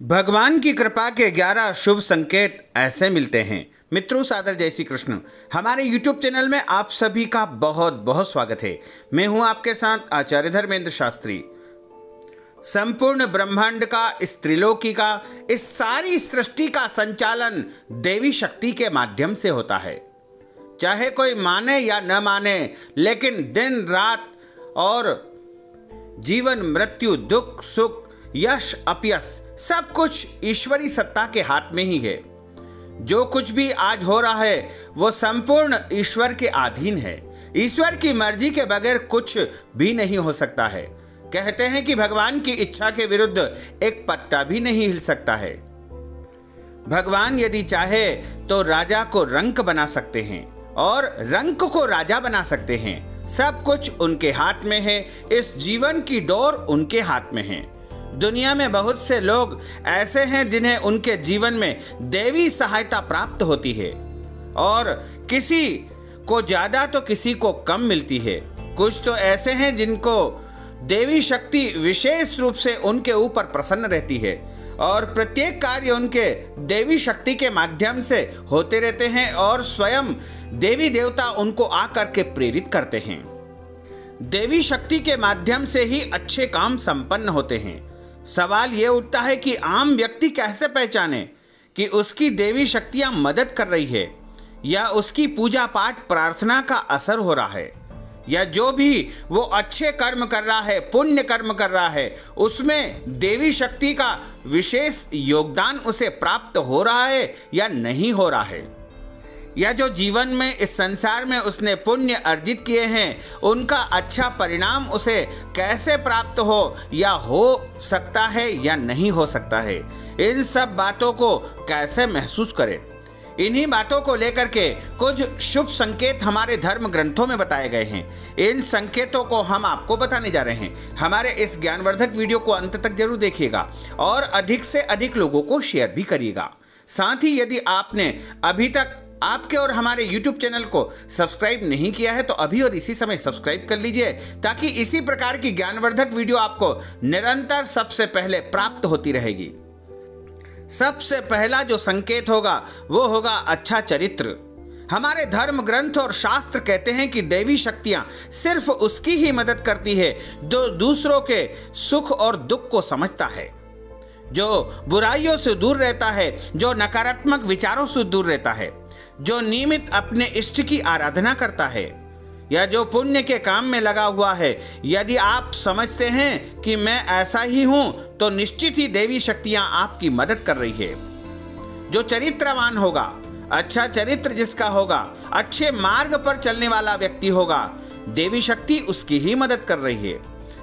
भगवान की कृपा के 11 शुभ संकेत ऐसे मिलते हैं। मित्रों, सादर जय श्री कृष्ण। हमारे YouTube चैनल में आप सभी का बहुत बहुत स्वागत है। मैं हूं आपके साथ आचार्य धर्मेंद्र शास्त्री। संपूर्ण ब्रह्मांड का, इस त्रिलोकी का, इस सारी सृष्टि का संचालन देवी शक्ति के माध्यम से होता है। चाहे कोई माने या न माने, लेकिन दिन रात और जीवन मृत्यु, दुख सुख, यश अपयश, सब कुछ ईश्वरी सत्ता के हाथ में ही है। जो कुछ भी आज हो रहा है वो संपूर्ण ईश्वर के अधीन है। ईश्वर की मर्जी के बगैर कुछ भी नहीं हो सकता है। कहते हैं कि भगवान की इच्छा के विरुद्ध एक पत्ता भी नहीं हिल सकता है। भगवान यदि चाहे तो राजा को रंक बना सकते हैं और रंक को राजा बना सकते हैं। सब कुछ उनके हाथ में है। इस जीवन की डोर उनके हाथ में है। दुनिया में बहुत से लोग ऐसे हैं जिन्हें उनके जीवन में देवी सहायता प्राप्त होती है और किसी को ज्यादा तो किसी को कम मिलती है। कुछ तो ऐसे हैं जिनको देवी शक्ति विशेष रूप से उनके ऊपर प्रसन्न रहती है और प्रत्येक कार्य उनके देवी शक्ति के माध्यम से होते रहते हैं और स्वयं देवी देवता उनको आकर के प्रेरित करते हैं। देवी शक्ति के माध्यम से ही अच्छे काम संपन्न होते हैं। सवाल ये उठता है कि आम व्यक्ति कैसे पहचाने कि उसकी देवी शक्तियां मदद कर रही है या उसकी पूजा पाठ प्रार्थना का असर हो रहा है, या जो भी वो अच्छे कर्म कर रहा है, पुण्य कर्म कर रहा है, उसमें देवी शक्ति का विशेष योगदान उसे प्राप्त हो रहा है या नहीं हो रहा है, या जो जीवन में इस संसार में उसने पुण्य अर्जित किए हैं उनका अच्छा परिणाम उसे कैसे प्राप्त हो या हो सकता है या नहीं हो सकता है। इन सब बातों को कैसे महसूस करें, इन्हीं बातों को लेकर के कुछ शुभ संकेत हमारे धर्म ग्रंथों में बताए गए हैं। इन संकेतों को हम आपको बताने जा रहे हैं। हमारे इस ज्ञानवर्धक वीडियो को अंत तक जरूर देखिएगा और अधिक से अधिक लोगों को शेयर भी करिएगा। साथ ही यदि आपने अभी तक आपके और हमारे YouTube चैनल को सब्सक्राइब नहीं किया है तो अभी और इसी समय सब्सक्राइब कर लीजिए, ताकि इसी प्रकार की ज्ञानवर्धक वीडियो आपको निरंतर सबसे पहले प्राप्त होती रहेगी। सबसे पहला जो संकेत होगा वो होगा अच्छा चरित्र। हमारे धर्म ग्रंथ और शास्त्र कहते हैं कि देवी शक्तियां सिर्फ उसकी ही मदद करती है जो दूसरों के सुख और दुख को समझता है, जो बुराइयों से दूर रहता है, जो नकारात्मक विचारों से दूर रहता है, जो नियमित अपने इष्ट की आराधना करता है, या जो पुण्य के काम में लगा हुआ है। यदि आप समझते हैं कि मैं ऐसा ही हूं तो निश्चित ही देवी शक्तियां आपकी मदद कर रही है। जो चरित्रवान होगा, अच्छा चरित्र जिसका होगा, अच्छे मार्ग पर चलने वाला व्यक्ति होगा, देवी शक्ति उसकी ही मदद कर रही है।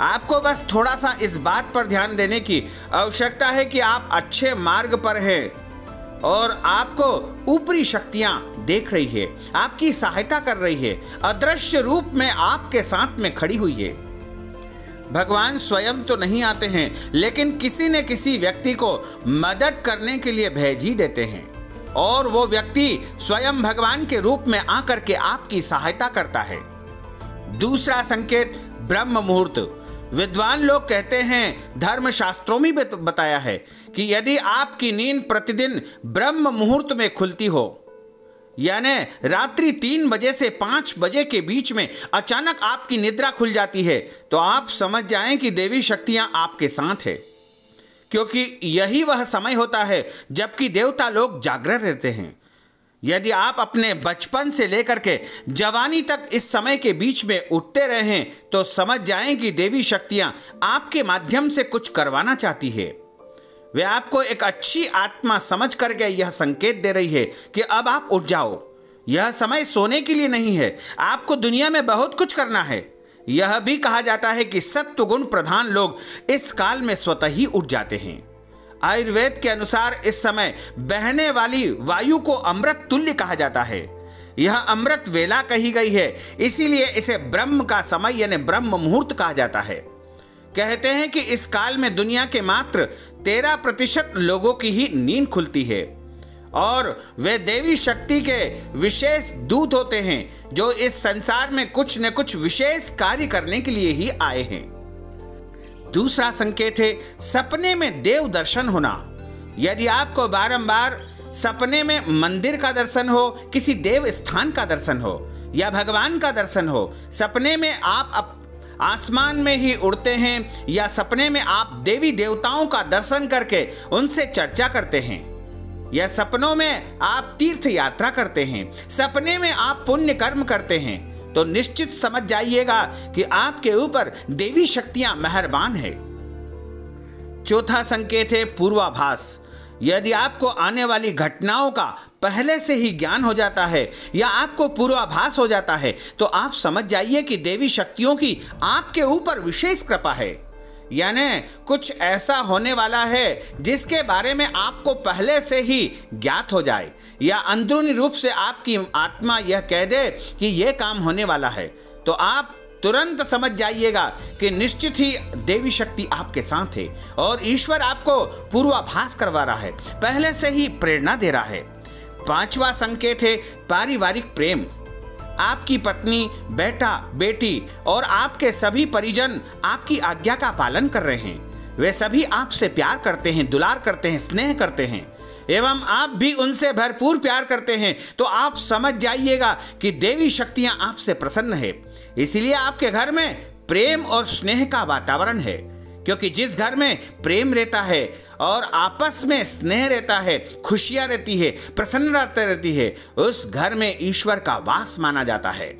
आपको बस थोड़ा सा इस बात पर ध्यान देने की आवश्यकता है कि आप अच्छे मार्ग पर हैं और आपको ऊपरी शक्तियां देख रही है, आपकी सहायता कर रही है, अदृश्य रूप में आपके साथ में खड़ी हुई है। भगवान स्वयं तो नहीं आते हैं, लेकिन किसी न किसी व्यक्ति को मदद करने के लिए भेज ही देते हैं और वो व्यक्ति स्वयं भगवान के रूप में आकर के आपकी सहायता करता है। दूसरा संकेत ब्रह्म मुहूर्त। विद्वान लोग कहते हैं, धर्म शास्त्रों में बताया है कि यदि आपकी नींद प्रतिदिन ब्रह्म मुहूर्त में खुलती हो, यानी रात्रि 3 बजे से 5 बजे के बीच में अचानक आपकी निद्रा खुल जाती है, तो आप समझ जाएं कि देवी शक्तियां आपके साथ है, क्योंकि यही वह समय होता है जबकि देवता लोग जागृत रहते हैं। यदि आप अपने बचपन से लेकर के जवानी तक इस समय के बीच में उठते रहे तो समझ जाएं कि देवी शक्तियां आपके माध्यम से कुछ करवाना चाहती है। वे आपको एक अच्छी आत्मा समझ करके यह संकेत दे रही है कि अब आप उठ जाओ। यह समय सोने के लिए नहीं है, आपको दुनिया में बहुत कुछ करना है। यह भी कहा जाता है कि सत्व गुण प्रधान लोग इस काल में स्वतः ही उठ जाते हैं। आयुर्वेद के अनुसार इस समय बहने वाली वायु को अमृत तुल्य कहा जाता है। यह अमृत वेला कही गई है, इसीलिए इसे ब्रह्म का समय यानी ब्रह्म मुहूर्त कहा जाता है। कहते हैं कि इस काल में दुनिया के मात्र 13% लोगों की ही नींद खुलती है और वे देवी शक्ति के विशेष दूत होते हैं जो इस संसार में कुछ न कुछ विशेष कार्य करने के लिए ही आए हैं। दूसरा संकेत है सपने में देव दर्शन होना। यदि आपको बारंबार सपने में मंदिर का दर्शन हो, किसी देव स्थान का दर्शन हो या भगवान का दर्शन हो, सपने में आप आसमान में ही उड़ते हैं या सपने में आप देवी देवताओं का दर्शन करके उनसे चर्चा करते हैं या सपनों में आप तीर्थ यात्रा करते हैं, सपने में आप पुण्य कर्म करते हैं, तो निश्चित समझ जाइएगा कि आपके ऊपर देवी शक्तियां मेहरबान है। चौथा संकेत है पूर्वाभास। यदि आपको आने वाली घटनाओं का पहले से ही ज्ञान हो जाता है या आपको पूर्वाभास हो जाता है, तो आप समझ जाइए कि देवी शक्तियों की आपके ऊपर विशेष कृपा है। यानी कुछ ऐसा होने वाला है जिसके बारे में आपको पहले से ही ज्ञात हो जाए या अंदरूनी रूप से आपकी आत्मा यह कह दे कि यह काम होने वाला है, तो आप तुरंत समझ जाइएगा कि निश्चित ही देवी शक्ति आपके साथ है और ईश्वर आपको पूर्वाभास करवा रहा है, पहले से ही प्रेरणा दे रहा है। पांचवा संकेत है पारिवारिक प्रेम। आपकी पत्नी, बेटा, बेटी और आपके सभी परिजन आपकी आज्ञा का पालन कर रहे हैं। वे सभी आपसे प्यार करते हैं, दुलार करते हैं, स्नेह करते हैं एवं आप भी उनसे भरपूर प्यार करते हैं, तो आप समझ जाइएगा कि देवी शक्तियां आपसे प्रसन्न है। इसीलिए आपके घर में प्रेम और स्नेह का वातावरण है, क्योंकि जिस घर में प्रेम रहता है और आपस में स्नेह रहता है, खुशियां रहती है, प्रसन्नता रहती है, उस घर में ईश्वर का वास माना जाता है।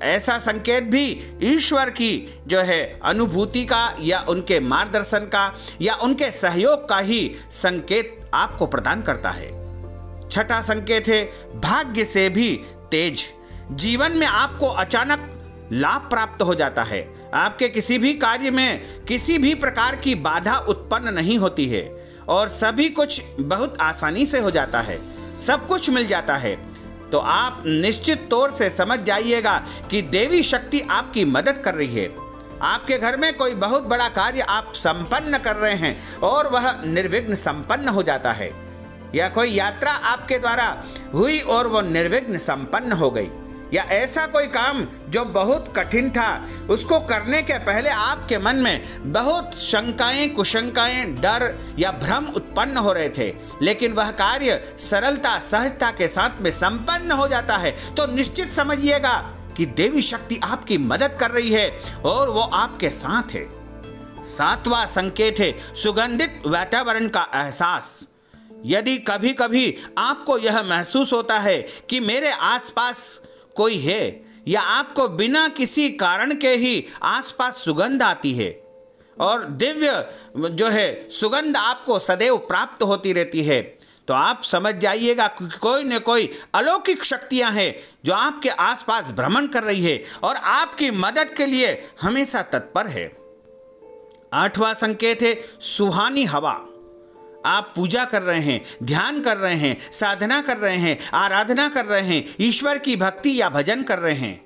ऐसा संकेत भी ईश्वर की जो है अनुभूति का या उनके मार्गदर्शन का या उनके सहयोग का ही संकेत आपको प्रदान करता है। छठा संकेत है भाग्य से भी तेज। जीवन में आपको अचानक लाभ प्राप्त हो जाता है। आपके किसी भी कार्य में किसी भी प्रकार की बाधा उत्पन्न नहीं होती है और सभी कुछ बहुत आसानी से हो जाता है, सब कुछ मिल जाता है। तो आप निश्चित तौर से समझ जाइएगा कि देवी शक्ति आपकी मदद कर रही है। आपके घर में कोई बहुत बड़ा कार्य आप संपन्न कर रहे हैं और वह निर्विघ्न संपन्न हो जाता है, या कोई यात्रा आपके द्वारा हुई और वह निर्विघ्न संपन्न हो गई, या ऐसा कोई काम जो बहुत कठिन था उसको करने के पहले आपके मन में बहुत शंकाएं, कुशंकाएं, डर या भ्रम उत्पन्न हो रहे थे, लेकिन वह कार्य सरलता, सहजता के साथ में संपन्न हो जाता है, तो निश्चित समझिएगा कि देवी शक्ति आपकी मदद कर रही है और वो आपके साथ है। सातवां संकेत है सुगंधित वातावरण का एहसास। यदि कभी कभी आपको यह महसूस होता है कि मेरे आसपास कोई है या आपको बिना किसी कारण के ही आसपास सुगंध आती है और दिव्य जो है सुगंध आपको सदैव प्राप्त होती रहती है, तो आप समझ जाइएगा कि कोई न कोई अलौकिक शक्तियां हैं जो आपके आसपास भ्रमण कर रही है और आपकी मदद के लिए हमेशा तत्पर है। आठवां संकेत है सुहानी हवा। आप पूजा कर रहे हैं, ध्यान कर रहे हैं, साधना कर रहे हैं, आराधना कर रहे हैं, ईश्वर की भक्ति या भजन कर रहे हैं,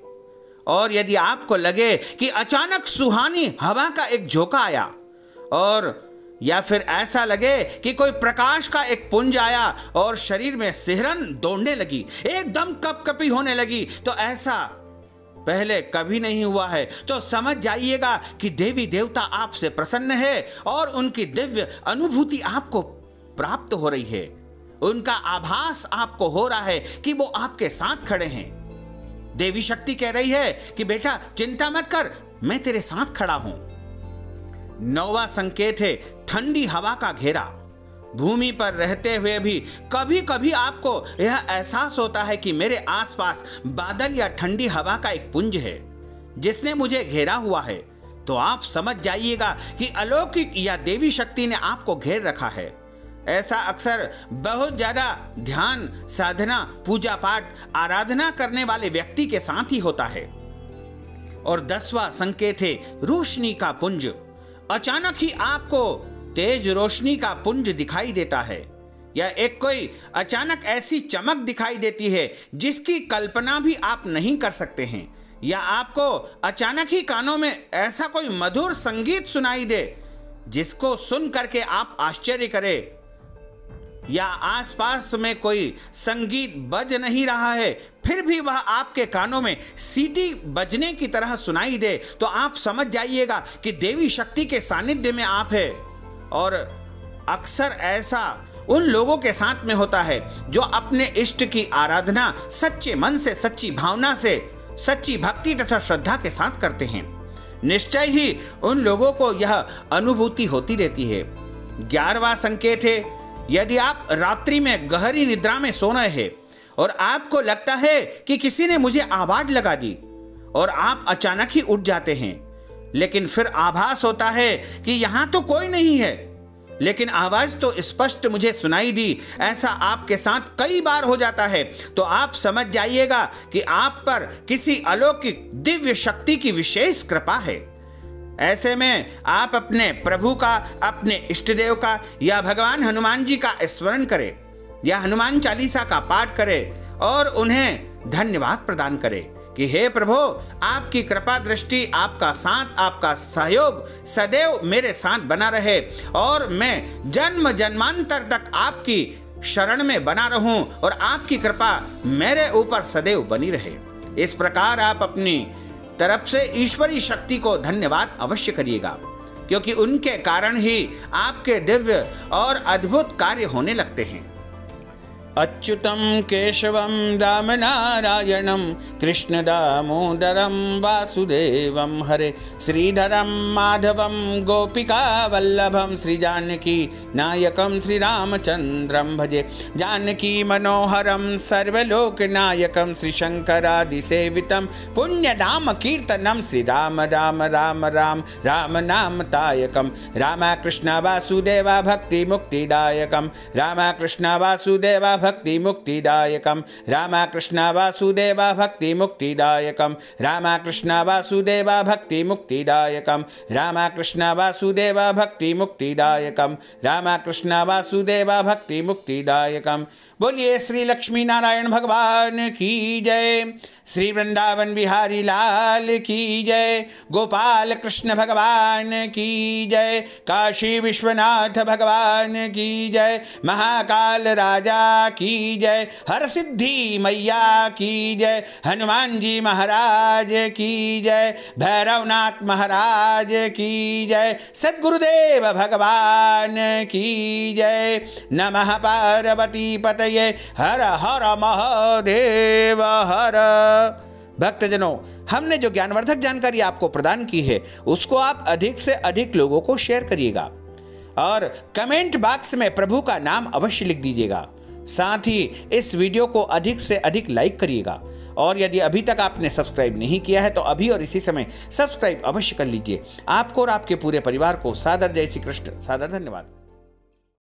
और यदि आपको लगे कि अचानक सुहानी हवा का एक झोंका आया और या फिर ऐसा लगे कि कोई प्रकाश का एक पुंज आया और शरीर में सिहरन दौड़ने लगी, एकदम कपकपी होने लगी, तो ऐसा पहले कभी नहीं हुआ है, तो समझ जाइएगा कि देवी देवता आपसे प्रसन्न है और उनकी दिव्य अनुभूति आपको प्राप्त हो रही है। उनका आभास आपको हो रहा है कि वो आपके साथ खड़े हैं। देवी शक्ति कह रही है कि बेटा चिंता मत कर, मैं तेरे साथ खड़ा हूं। नौवां संकेत है ठंडी हवा का घेरा। भूमि पर रहते हुए भी कभी कभी आपको यह एहसास होता है कि मेरे आसपास बादल या ठंडी हवा का एक पुंज है जिसने मुझे घेरा हुआ है, तो आप समझ जाइएगा कि अलौकिक या देवी शक्ति ने आपको घेर रखा है। ऐसा अक्सर बहुत ज्यादा ध्यान, साधना, पूजा पाठ, आराधना करने वाले व्यक्ति के साथ ही होता है। और 10वां संकेत है रोशनी का पुंज। अचानक ही आपको तेज रोशनी का पुंज दिखाई देता है या एक कोई अचानक ऐसी चमक दिखाई देती है जिसकी कल्पना भी आप नहीं कर सकते हैं, या आपको अचानक ही कानों में ऐसा कोई मधुर संगीत सुनाई दे जिसको सुन करके आप आश्चर्य करें, या आसपास में कोई संगीत बज नहीं रहा है फिर भी वह आपके कानों में सीटी बजने की तरह सुनाई दे, तो आप समझ जाइएगा कि देवी शक्ति के सानिध्य में आप है और अक्सर ऐसा उन लोगों के साथ में होता है जो अपने इष्ट की आराधना सच्चे मन से, सच्ची भावना से, सच्ची भक्ति तथा श्रद्धा के साथ करते हैं। निश्चय ही उन लोगों को यह अनुभूति होती रहती है। 11वां संकेत है, यदि आप रात्रि में गहरी निद्रा में सो रहे हैं और आपको लगता है कि किसी ने मुझे आवाज लगा दी और आप अचानक ही उठ जाते हैं, लेकिन फिर आभास होता है कि यहां तो कोई नहीं है, लेकिन आवाज तो स्पष्ट मुझे सुनाई दी। ऐसा आपके साथ कई बार हो जाता है, तो आप समझ जाइएगा कि आप पर किसी अलौकिक दिव्य शक्ति की विशेष कृपा है। ऐसे में आप अपने प्रभु का, अपने इष्टदेव का या भगवान हनुमान जी का स्मरण करें या हनुमान चालीसा का पाठ करें और उन्हें धन्यवाद प्रदान करें कि हे प्रभु, आपकी कृपा दृष्टि, आपका साथ, आपका सहयोग सदैव मेरे साथ बना रहे और मैं जन्म जन्मांतर तक आपकी शरण में बना रहूं और आपकी कृपा मेरे ऊपर सदैव बनी रहे। इस प्रकार आप अपनी तरफ से ईश्वरीय शक्ति को धन्यवाद अवश्य करिएगा, क्योंकि उनके कारण ही आपके दिव्य और अद्भुत कार्य होने लगते हैं। अच्युतं केशवं रामनारायणं कृष्ण दामोदरं वासुदेवं हरे श्रीधरं माधवं गोपिकावल्लभं श्रीजानकी नायकं श्रीरामचन्द्रं भजे जानकी मनोहरं सर्वलोकनायकं श्रीशङ्करादिसेवितं पुण्यनाम कीर्तनं श्रीराम राम राम राम राम नामतायकं रामकृष्ण वासुदेव भक्ति मुक्तिदायकं रामकृष्ण वासुदेव भक्ति मुक्तिदायकं रामकृष्ण वासुदेव भक्ति मुक्तिदायकं रामकृष्ण वासुदेव भक्ति मुक्तिदायकं रामकृष्ण वासुदेव भक्ति मुक्तिदायकं रामकृष्ण वासुदेव भक्ति मुक्तिदायकं। बोलिए श्री लक्ष्मी नारायण भगवान की जय, श्री वृंदावन बिहारी लाल की जय, गोपाल कृष्ण भगवान की जय, काशी विश्वनाथ भगवान की जय, महाकाल राजा की जय, हर सिद्धि मैया की जय, हनुमान जी महाराज की जय, भैरवनाथ महाराज की जय, सद्गुरुदेव भगवान की जय। नमः पार्वती पतये हर हर महादेव हर। भक्तजनों, हमने जो ज्ञानवर्धक जानकारी आपको प्रदान की है उसको आप अधिक से अधिक लोगों को शेयर करिएगा और कमेंट बॉक्स में प्रभु का नाम अवश्य लिख दीजिएगा। साथ ही इस वीडियो को अधिक से अधिक लाइक करिएगा और यदि अभी तक आपने सब्सक्राइब नहीं किया है तो अभी और इसी समय सब्सक्राइब अवश्य कर लीजिए। आपको और आपके पूरे परिवार को सादर जय श्री कृष्ण, सादर धन्यवाद।